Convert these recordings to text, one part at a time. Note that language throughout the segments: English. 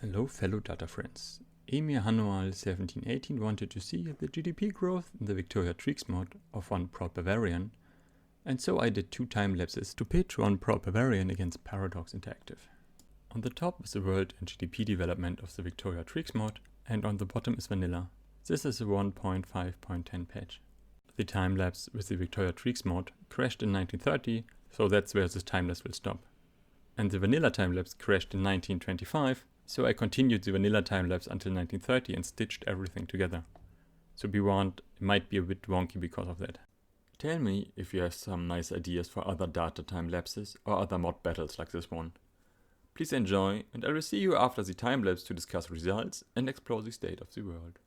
Hello fellow data friends. Emir Hanual 1718 wanted to see the GDP growth in the Victoria Treeks mod of One Proud Bavarian, and so I did two time lapses to pitch One Proud Bavarian against Paradox Interactive. On the top is the world and GDP development of the Victoria Treeks mod, and on the bottom is vanilla. This is a 1.5.10 patch. The time-lapse with the Victoria Treeks mod crashed in 1930, so that's where this time-lapse will stop. And the vanilla time-lapse crashed in 1925, so I continued the vanilla time-lapse until 1930 and stitched everything together. So be warned, it might be a bit wonky because of that. Tell me if you have some nice ideas for other data time-lapses or other mod battles like this one. Please enjoy, and I will see you after the time-lapse to discuss results and explore the state of the world.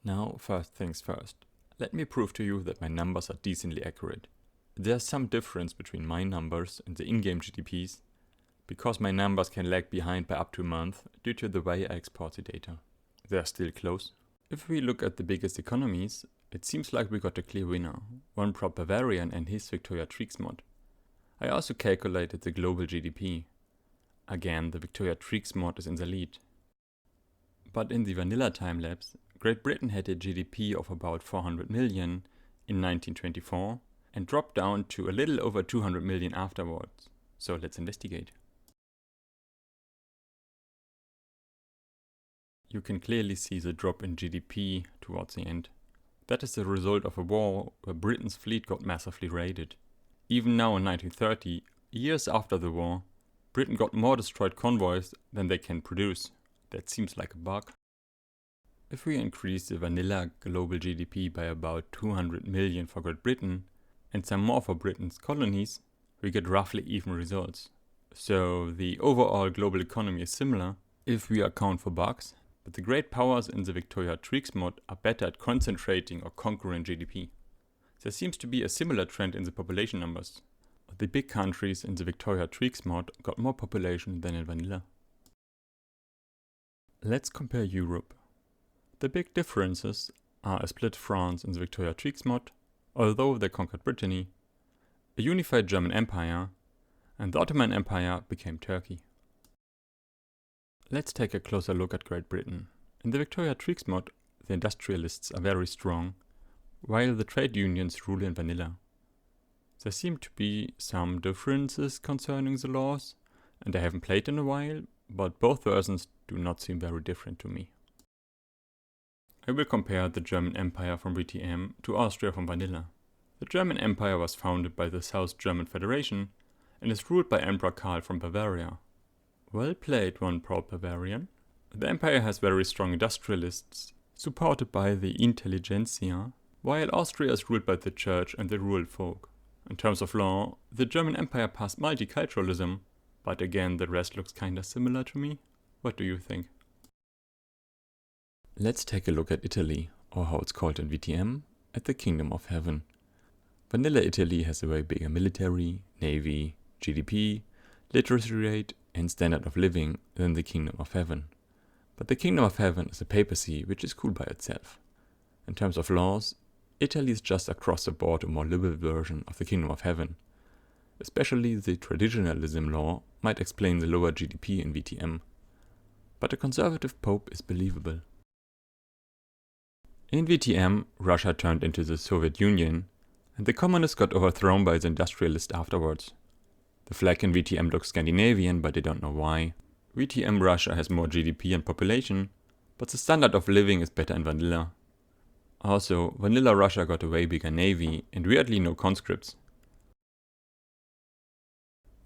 Now, first things first. Let me prove to you that my numbers are decently accurate. There's some difference between my numbers and the in-game GDPs, because my numbers can lag behind by up to a month due to the way I export the data. They are still close. If we look at the biggest economies, it seems like we got a clear winner, One Proud Bavarian and his Victoria Tricks mod. I also calculated the global GDP. Again, the Victoria Tricks mod is in the lead. But in the vanilla timelapse, Great Britain had a GDP of about 400 million in 1924 and dropped down to a little over 200 million afterwards. So let's investigate. You can clearly see the drop in GDP towards the end. That is the result of a war where Britain's fleet got massively raided. Even now in 1930, years after the war, Britain got more destroyed convoys than they can produce. That seems like a bug. If we increase the vanilla global GDP by about 200 million for Great Britain and some more for Britain's colonies, we get roughly even results. So the overall global economy is similar if we account for bugs, but the great powers in the Victoria Tricks mod are better at concentrating or conquering GDP. There seems to be a similar trend in the population numbers. The big countries in the Victoria Tricks mod got more population than in vanilla. Let's compare Europe. The big differences are a split France in the Victoria Tricks mod, although they conquered Brittany, a unified German Empire, and the Ottoman Empire became Turkey. Let's take a closer look at Great Britain. In the Victoria Tricks mod, the industrialists are very strong, while the trade unions rule in vanilla. There seem to be some differences concerning the laws, and I haven't played in a while, but both versions do not seem very different to me. I will compare the German Empire from VTM to Austria from vanilla. The German Empire was founded by the South German Federation and is ruled by Emperor Karl from Bavaria. Well played, One Proud Bavarian. The empire has very strong industrialists, supported by the intelligentsia, while Austria is ruled by the church and the rural folk. In terms of law, the German Empire passed multiculturalism, but again the rest looks kinda similar to me. What do you think? Let's take a look at Italy, or how it's called in VTM, at the Kingdom of Heaven. Vanilla Italy has a way bigger military, navy, GDP, literacy rate, and standard of living than the Kingdom of Heaven. But the Kingdom of Heaven is a papacy which is cool by itself. In terms of laws, Italy is just across the board a more liberal version of the Kingdom of Heaven. Especially the traditionalism law might explain the lower GDP in VTM. But a conservative pope is believable. In VTM, Russia turned into the Soviet Union, and the communists got overthrown by the industrialists afterwards. The flag in VTM looks Scandinavian, but I don't know why. VTM Russia has more GDP and population, but the standard of living is better in vanilla. Also, vanilla Russia got a way bigger navy and weirdly no conscripts.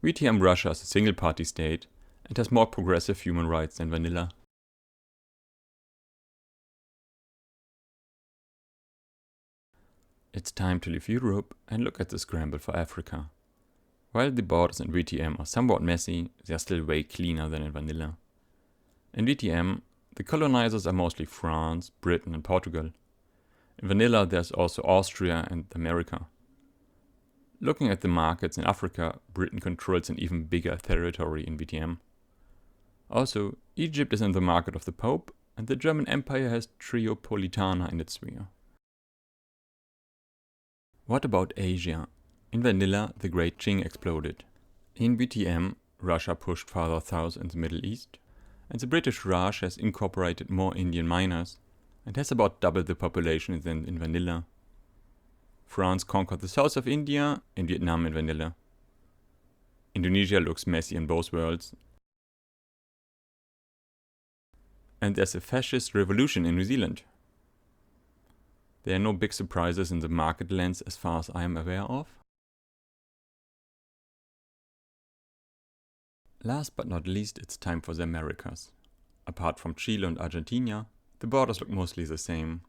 VTM Russia is a single-party state and has more progressive human rights than vanilla. It's time to leave Europe and look at the scramble for Africa. While the borders in VTM are somewhat messy, they are still way cleaner than in vanilla. In VTM, the colonizers are mostly France, Britain and Portugal. In vanilla there's also Austria and America. Looking at the markets in Africa, Britain controls an even bigger territory in VTM. Also, Egypt is in the market of the Pope, and the German Empire has Triopolitana in its sphere. What about Asia? In vanilla, the Great Qing exploded. In VTM, Russia pushed farther south in the Middle East, and the British Raj has incorporated more Indian miners and has about double the population than in vanilla. France conquered the south of India and Vietnam in vanilla. Indonesia looks messy in both worlds. And there's a fascist revolution in New Zealand. There are no big surprises in the market lens as far as I am aware of. Last but not least, it's time for the Americas. Apart from Chile and Argentina, the borders look mostly the same.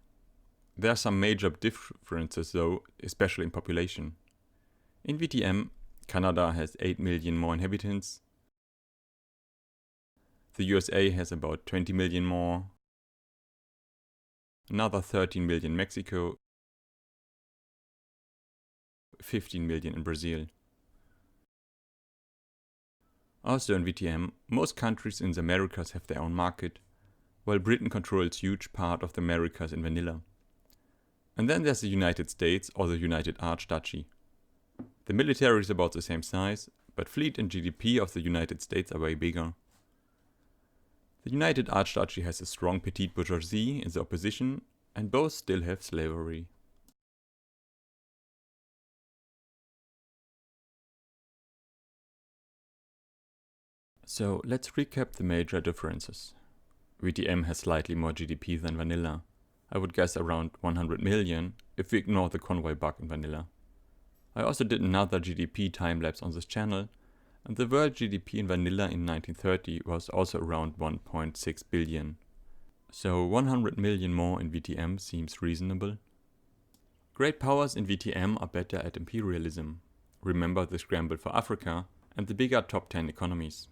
There are some major differences though, especially in population. In VTM, Canada has 8 million more inhabitants. The USA has about 20 million more. another 13 million Mexico, 15 million in Brazil. Also in VTM, most countries in the Americas have their own market, while Britain controls huge part of the Americas in vanilla. And then there's the United States or the United Archduchy. The military is about the same size, but fleet and GDP of the United States are way bigger. The United Archduchy has a strong petite bourgeoisie in the opposition, and both still have slavery. So let's recap the major differences. VTM has slightly more GDP than vanilla. I would guess around 100 million if we ignore the convoy bug in vanilla. I also did another GDP time-lapse on this channel, and the world GDP in vanilla in 1930 was also around 1.6 billion. So 100 million more in VTM seems reasonable. Great powers in VTM are better at imperialism. Remember the scramble for Africa and the bigger top 10 economies.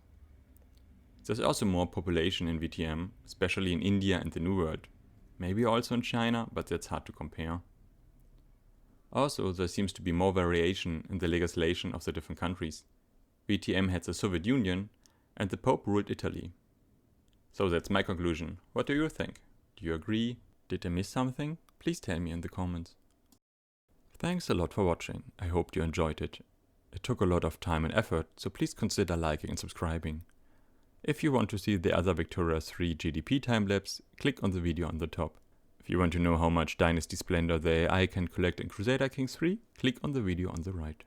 There's also more population in VTM, especially in India and the New World. Maybe also in China, but that's hard to compare. Also, there seems to be more variation in the legislation of the different countries. VTM had the Soviet Union and the Pope ruled Italy. So that's my conclusion. What do you think? Do you agree? Did I miss something? Please tell me in the comments. Thanks a lot for watching. I hope you enjoyed it. It took a lot of time and effort, so please consider liking and subscribing. If you want to see the other Victoria 3 GDP time-lapse, click on the video on the top. If you want to know how much Dynasty Splendor the AI can collect in Crusader Kings 3, click on the video on the right.